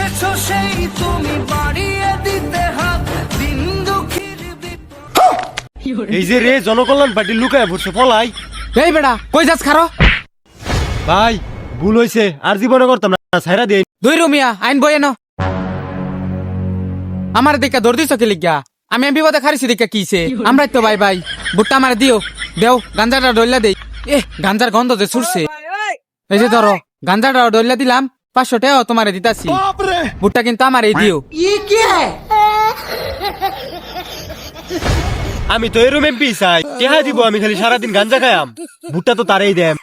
এসেছো সেই তুমি বাড়িয়ে দিতে হাত দিন দুঃখীর এই যে রে জনকল্যাণ পার্টি লুকায় পড়ছে পলাই। এই বেড়া কই যাস খারো ভাই ভুল হইছে, আর জীবনে করতাম না, ছাইরা দিয়ে। দুই রুমিয়া আইন বই এনো আমার দেখা দৌড় দিছ কি লিগা আমি বিপদে খারিছি দেখা কিছে আমরা তো ভাই ভাই বুটটা আমার দিও দেও গাঞ্জাটা ডইলা দেই গাঞ্জার গন্ধ যে ছুটছে এই যে ধরো গাঞ্জাটা ডইলা দিলাম 500 টাকা তোমারে দিতাছি বুটটা কিন্তু আমারই দিও আমি তো এরম এমপি চাই, টেহা দিব আমি খালি সারাদিন গাঞ্জা খায়াম, ভুট্টা তো তারাই দেম।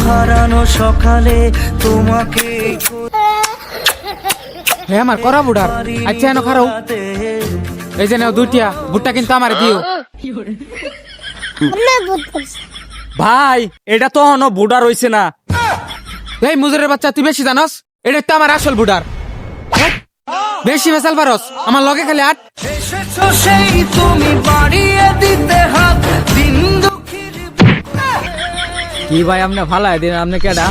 হারানো সকালে তোমাকে হে আমার করা বুড়ার আচ্ছা এনো খারো এই যে নাও দুটিয়া বুটটা কিন্তু আমারে দিও ভাই এটা তো হনো বুড়া রইছে না। এই মুজুরের বাচ্চা তুই বেশি জানস এটা তো আমার আসল বুড়ার বেশি মেসাল পারস আমার লগে খালি আট এসেছো সেই তুমি বাড়িয়ে দিতে হাত দিন দুঃখীর কি ভাই আপনি ভালো দিন আপনি কেডা?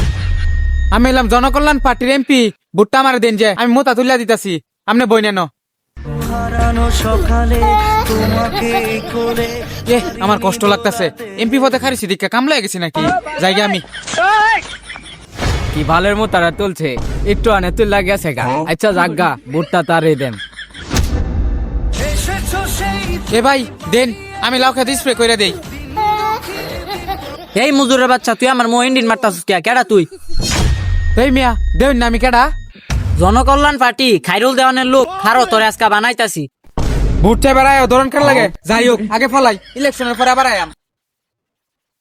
আমি এলাম জনকল্যাণ পার্টির এমপি বুটটা আমার দেন যে আমি মোতা তুলিয়া দিতাছি আপনি বই নেন হারানো সকালে তোমাকে করে আমার কষ্ট লাগতাছে এমপি পদে খারিছি দীক্ষা কামলা গেছি নাকি জায়গা আমি কি ভালের মতো তারা তুলছে একটু আনে তুল লাগিয়েছে গা। আচ্ছা জাগা বুটটা তারই দেন। এসেছো সেই এ ভাই দেন আমি লাউ খেতে স্প্রে করে দেই এই মুজুরের বাচ্চা তুই আমার মোহিন্ডিন মারতাছিস কে? কেডা তুই? এই মিয়া দেন না আমি কেডা জনকল্যাণ পার্টি খাইরুল দেওয়ানের লোক খারো তোরে আজকা বানাইতাছি। ভোটটা বেড়ায় ধরন কার লাগে যাই হোক আগে ফলাই ইলেকশনের পরে আবার আয়াম